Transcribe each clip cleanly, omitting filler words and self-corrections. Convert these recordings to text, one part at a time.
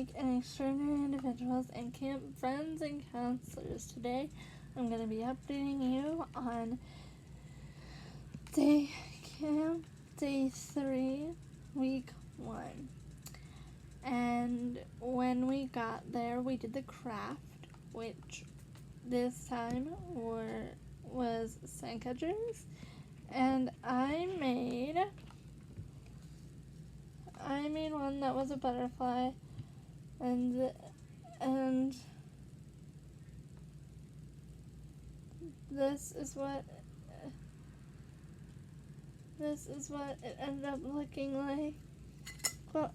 unique and extraordinary individuals and camp friends and counselors. Today, I'm going to be updating you on day 3, week 1. And when we got there, we did the craft, which this time was sandcatchers, and I made one that was a butterfly, and this is what it ended up looking like. Well,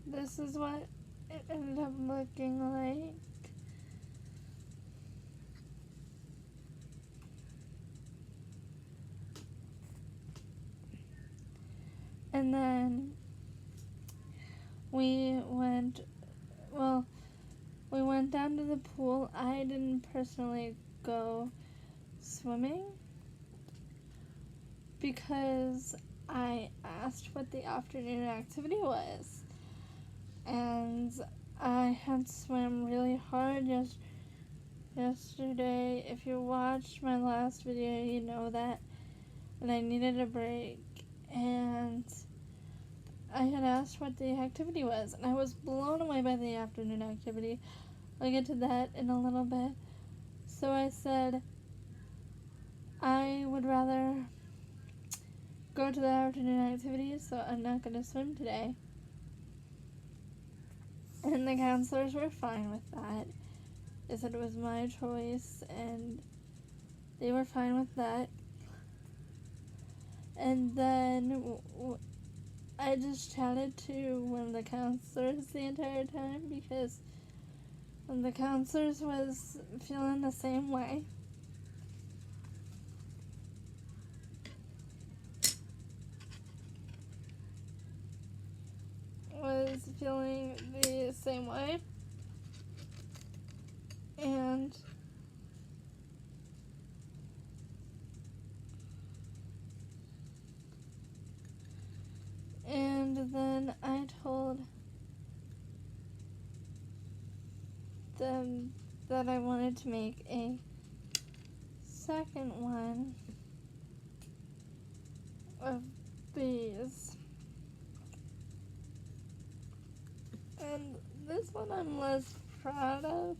this is what it ended up looking like. And then we went down to the pool. I didn't personally go swimming because I asked what the afternoon activity was. And I had swam really hard yesterday. If you watched my last video, you know that. And I needed a break. And I had asked what the activity was. And I was blown away by the afternoon activity. I'll get to that in a little bit. So I said, I would rather go to the afternoon activity, so I'm not going to swim today. And the counselors were fine with that. They said it was my choice, and they were fine with that. And then I just chatted to one of the counselors the entire time because one of the counselors was feeling the same way. Was feeling the same way. And then I told them that I wanted to make a second one of these. And this one I'm less proud of,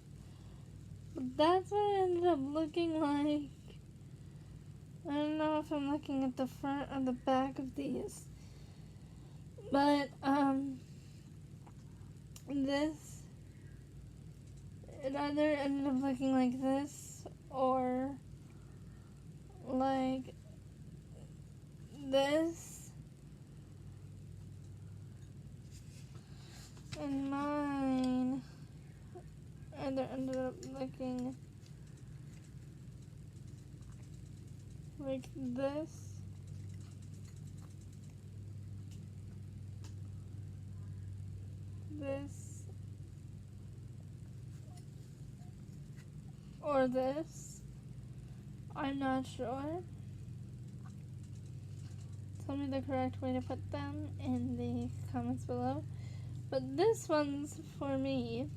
but that's what it ended up looking like. I don't know if I'm looking at the front or the back of these, but it either ended up looking like this or like this, and mine either ended up looking like this, or this. I'm not sure. Tell me the correct way to put them in the comments below. But this one's for me.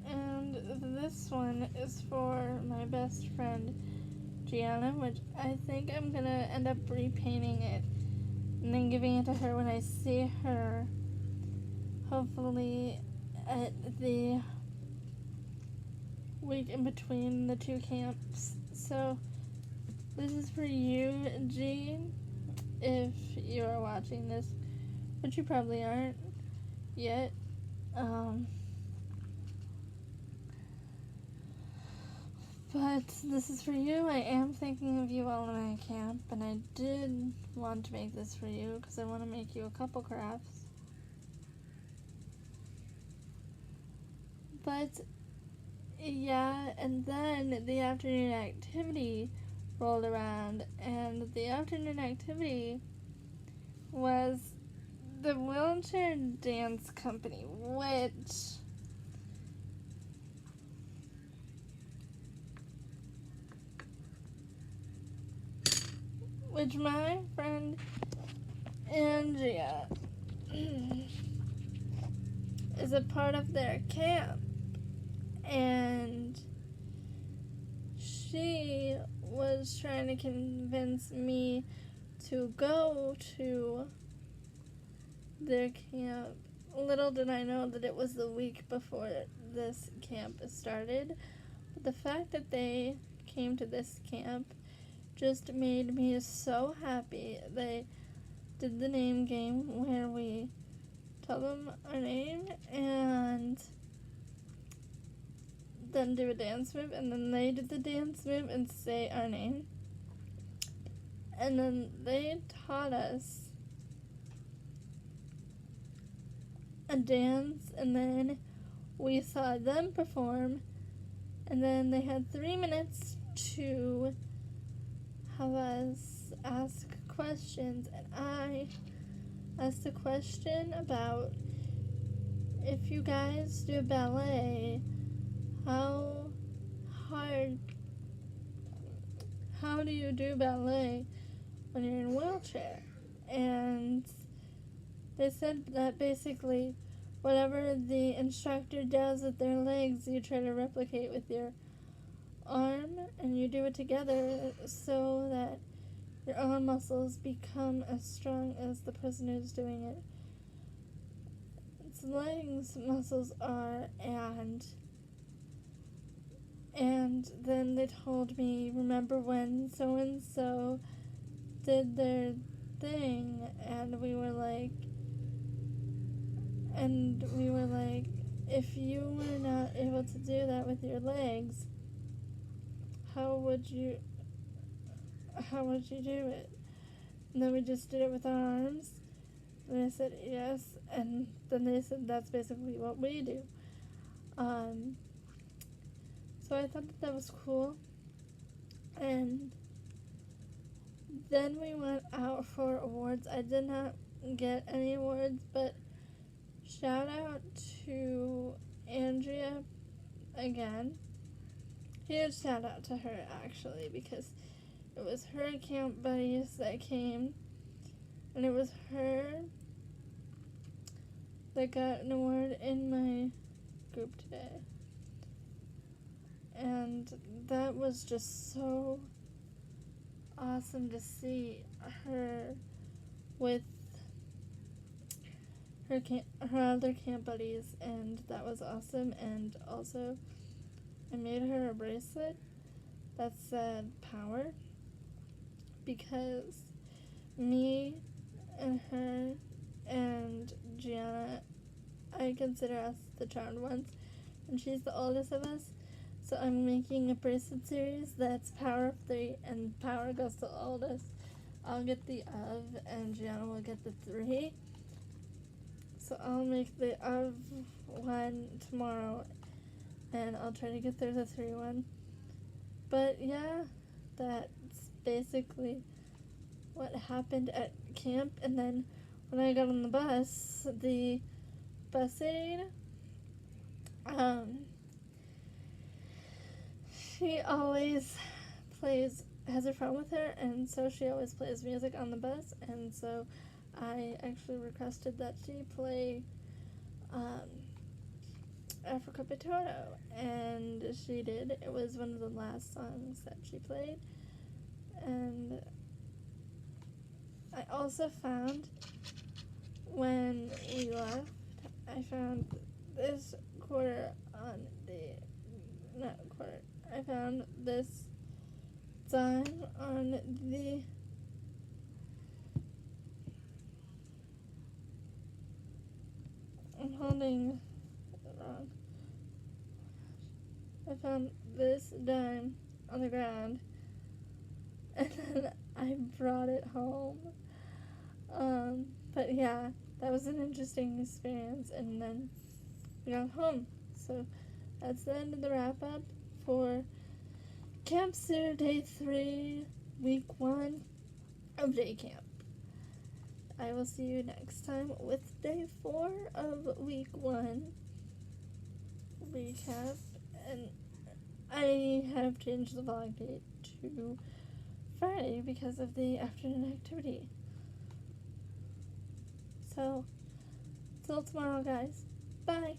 And this one is for my best friend, Gianna, which I think I'm gonna end up repainting it and then giving it to her when I see her, hopefully at the week in between the two camps. So this is for you, G, if you are watching this, which you probably aren't yet. But this is for you. I am thinking of you while I'm at camp, and I did want to make this for you because I want to make you a couple crafts. But Yeah, and then the afternoon activity rolled around, and the afternoon activity was the wheelchair dance company, which my friend Andrea is a part of their camp, and she was trying to convince me to go to their camp. Little did I know that it was the week before this camp started. But the fact that they came to this camp just made me so happy. They did the name game where we tell them our name and then do a dance move, and then they did the dance move and say our name. And then they taught us a dance, and then we saw them perform, and then they had 3 minutes to have us ask questions, and I asked a question about, if you guys do ballet, how do you do ballet when you're in a wheelchair? And they said that basically whatever the instructor does with their legs, you try to replicate with your arm, and you do it together so that your arm muscles become as strong as the person who's doing it. Its legs muscles are, and then they told me, remember when so and so did their thing, and we were like, if you were not able to do that with your legs, how would you do it? And then we just did it with our arms. And I said yes, and then they said that's basically what we do. So I thought that was cool. And then we went out for awards. I did not get any awards, but shout out to Andrea again. Huge shout out to her, actually, because it was her camp buddies that came, and it was her that got an award in my group today. And that was just so awesome to see her with her other camp buddies, and that was awesome. And also, I made her a bracelet that said power, because me and her and Gianna, I consider us the charmed ones, and she's the oldest of us. So I'm making a bracelet series that's power of 3, and power goes to the oldest. I'll get the of, and Gianna will get the 3. So I'll make the of one tomorrow, and I'll try to get through the 3 one. But yeah, that's basically what happened at camp. And then when I got on the bus aide, she always has her phone with her, and so she always plays music on the bus, and so I actually requested that she play Africa Potato, and she did. It was one of the last songs that she played. And I also found, when we left, I found this quarter on I found this dime on the I'm holding it wrong. I found this dime on the ground, and then I brought it home. But yeah, that was an interesting experience, and then we got home. So That's the end of the wrap up for Camp Sue Day 3, Week 1 of Day Camp. I will see you next time with Day 4 of Week 1 recap. And I have changed the vlog date to Friday because of the afternoon activity. So, till tomorrow, guys. Bye.